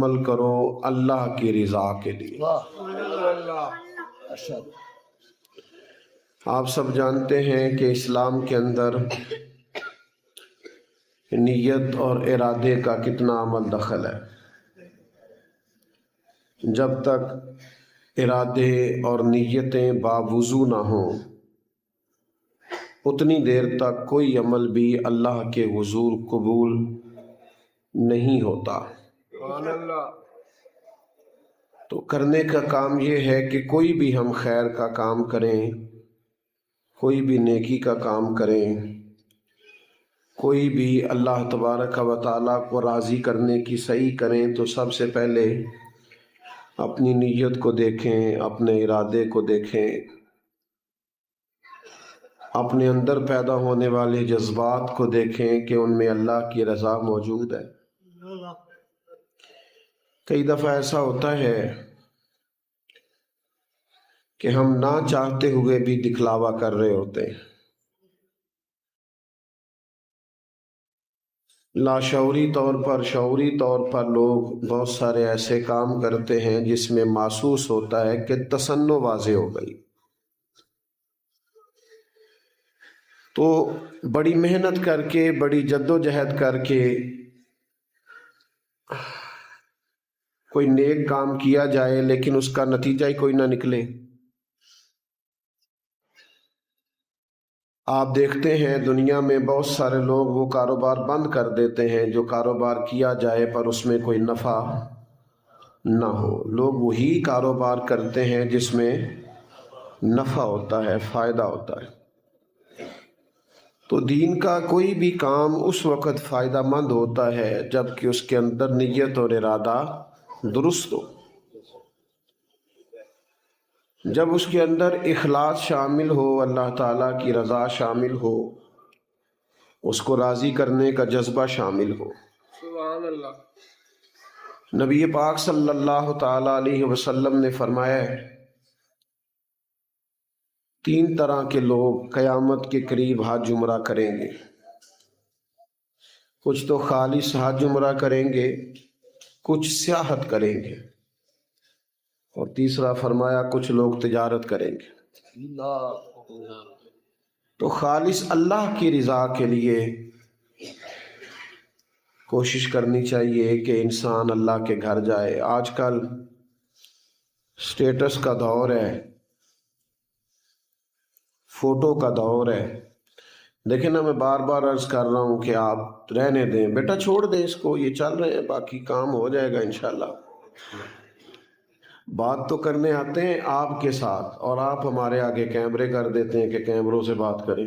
عمل کرو اللہ کی رضا کے لیے۔ آپ سب جانتے ہیں کہ اسلام کے اندر نیت اور ارادے کا کتنا عمل دخل ہے۔ جب تک ارادے اور نیتیں باوضو نہ ہوں اتنی دیر تک کوئی عمل بھی اللہ کے حضور قبول نہیں ہوتا۔ تو کرنے کا کام یہ ہے کہ کوئی بھی ہم خیر کا کام کریں، کوئی بھی نیکی کا کام کریں، کوئی بھی اللہ تبارک و تعالیٰ کو راضی کرنے کی صحیح کریں تو سب سے پہلے اپنی نیت کو دیکھیں، اپنے ارادے کو دیکھیں، اپنے اندر پیدا ہونے والے جذبات کو دیکھیں کہ ان میں اللہ کی رضا موجود ہے۔ کئی دفعہ ایسا ہوتا ہے کہ ہم نہ چاہتے ہوئے بھی دکھلاوا کر رہے ہوتے ہیں۔ لاشعوری طور پر، شعوری طور پر لوگ بہت سارے ایسے کام کرتے ہیں جس میں محسوس ہوتا ہے کہ تصنع واضح ہو گئی، تو بڑی محنت کر کے، بڑی جد و جہد کر کے کوئی نیک کام کیا جائے لیکن اس کا نتیجہ ہی کوئی نہ نکلے۔ آپ دیکھتے ہیں دنیا میں بہت سارے لوگ وہ کاروبار بند کر دیتے ہیں جو کاروبار کیا جائے پر اس میں کوئی نفع نہ ہو۔ لوگ وہی کاروبار کرتے ہیں جس میں نفع ہوتا ہے، فائدہ ہوتا ہے۔ تو دین کا کوئی بھی کام اس وقت فائدہ مند ہوتا ہے جب کہ اس کے اندر نیت اور ارادہ درست ہو، جب اس کے اندر اخلاص شامل ہو، اللہ تعالیٰ کی رضا شامل ہو، اس کو راضی کرنے کا جذبہ شامل ہو۔ سبحان اللہ۔ نبی پاک صلی اللہ تعالیٰ علیہ وسلم نے فرمایا ہے 3 طرح کے لوگ قیامت کے قریب حج عمرہ کریں گے۔ کچھ تو خالص حج عمرہ کریں گے، کچھ سیاحت کریں گے، اور تیسرا فرمایا کچھ لوگ تجارت کریں گے۔ تو خالص اللہ کی رضا کے لیے کوشش کرنی چاہیے کہ انسان اللہ کے گھر جائے۔ آج کل سٹیٹس کا دور ہے، فوٹو کا دور ہے۔ دیکھیں نا، میں بار بار عرض کر رہا ہوں کہ آپ رہنے دیں بیٹا، چھوڑ دیں اس کو، یہ چل رہے ہیں، باقی کام ہو جائے گا انشاءاللہ۔ بات تو کرنے آتے ہیں آپ کے ساتھ، اور آپ ہمارے آگے کیمرے کر دیتے ہیں کہ کیمروں سے بات کریں،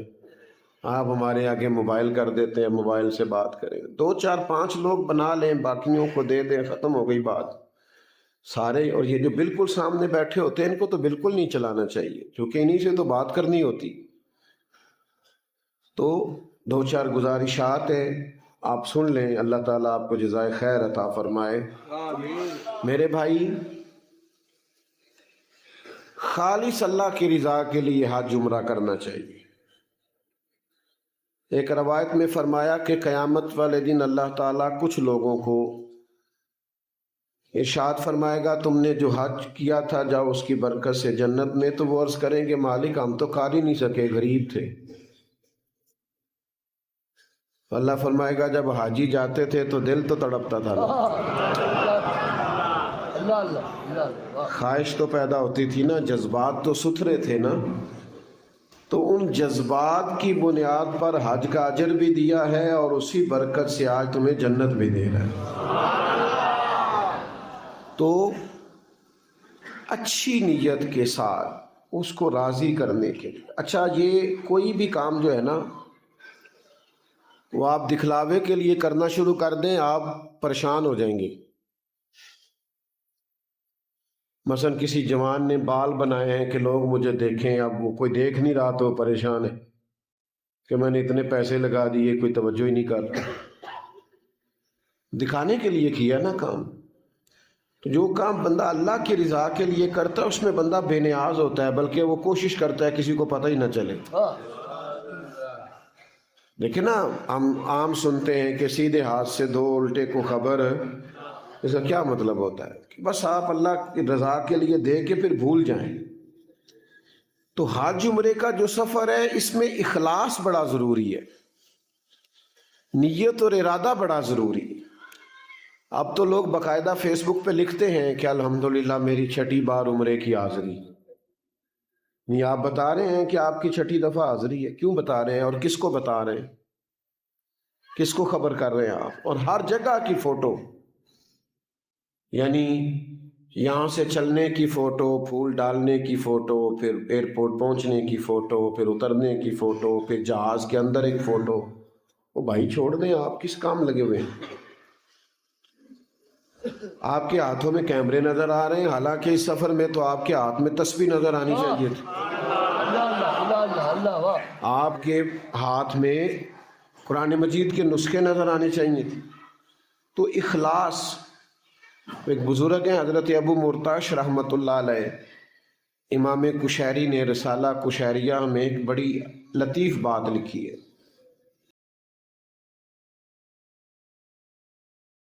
آپ ہمارے آگے موبائل کر دیتے ہیں، موبائل سے بات کریں۔ 2 4 5 لوگ بنا لیں، باقیوں کو دے دیں، ختم ہو گئی بات سارے۔ اور یہ جو بالکل سامنے بیٹھے ہوتے ہیں ان کو تو بالکل نہیں چلانا چاہیے، کیونکہ انہی سے تو بات کرنی ہوتی۔ تو 2 4 گزارشات ہیں، آپ سن لیں، اللہ تعالیٰ آپ کو جزائے خیر عطا فرمائے۔ میرے بھائی، خالص اللہ کی رضا کے لیے حج عمرہ کرنا چاہیے۔ ایک روایت میں فرمایا کہ قیامت والے دن اللہ تعالیٰ کچھ لوگوں کو ارشاد فرمائے گا تم نے جو حج کیا تھا جاؤ اس کی برکت سے جنت میں۔ تو وہ عرض کریں گے مالک ہم تو کر ہی نہیں سکے، غریب تھے۔ اللہ فرمائے گا جب حاجی جاتے تھے تو دل تو تڑپتا تھا نا، خواہش تو پیدا ہوتی تھی نا، جذبات تو ستھرے تھے نا، تو ان جذبات کی بنیاد پر حج کا اجر بھی دیا ہے اور اسی برکت سے آج تمہیں جنت بھی دے رہا ہے۔ تو اچھی نیت کے ساتھ اس کو راضی کرنے کے لیے، اچھا یہ کوئی بھی کام جو ہے نا وہ آپ دکھلاوے کے لیے کرنا شروع کر دیں آپ پریشان ہو جائیں گے۔ مثلا کسی جوان نے بال بنائے ہیں کہ لوگ مجھے دیکھیں، اب وہ کوئی دیکھ نہیں رہا تو پریشان ہے کہ میں نے اتنے پیسے لگا دیے، کوئی توجہ ہی نہیں کر رہا، دکھانے کے لیے کیا نا کام۔ تو جو کام بندہ اللہ کی رضا کے لیے کرتا ہے اس میں بندہ بے نیاز ہوتا ہے، بلکہ وہ کوشش کرتا ہے کسی کو پتہ ہی نہ چلے۔ دیکھیں نا، ہم عام سنتے ہیں کہ سیدھے ہاتھ سے 2 الٹے کو خبر اس کا کیا مطلب ہوتا ہے کہ بس آپ اللہ کی رضا کے لیے دے کے پھر بھول جائیں. تو حج عمرے کا جو سفر ہے اس میں اخلاص بڑا ضروری ہے، نیت اور ارادہ بڑا ضروری ہے. اب تو لوگ باقاعدہ فیس بک پہ لکھتے ہیں کہ الحمدللہ میری 6ٹھی بار عمرے کی حاضری. نہیں، آپ بتا رہے ہیں کہ آپ کی 6ٹھی دفعہ حاضری ہے، کیوں بتا رہے ہیں اور کس کو بتا رہے ہیں، کس کو خبر کر رہے ہیں آپ؟ اور ہر جگہ کی فوٹو، یعنی یہاں سے چلنے کی فوٹو، پھول ڈالنے کی فوٹو، پھر ایئرپورٹ پہنچنے کی فوٹو، پھر اترنے کی فوٹو، پھر جہاز کے اندر ایک فوٹو. وہ بھائی چھوڑ دیں، آپ کس کام لگے ہوئے ہیں؟ آپ کے ہاتھوں میں کیمرے نظر آ رہے ہیں، حالانکہ اس سفر میں تو آپ کے ہاتھ میں تسبیح نظر آنی چاہیے تھی. آپ کے ہاتھ میں قرآن مجید کے نسخے نظر آنے چاہیے تھے. تو اخلاص. ایک بزرگ ہیں حضرت ابو مرتاش رحمۃ اللہ علیہ، امام کشیری نے رسالہ کشیریہ میں ایک بڑی لطیف بات لکھی ہے.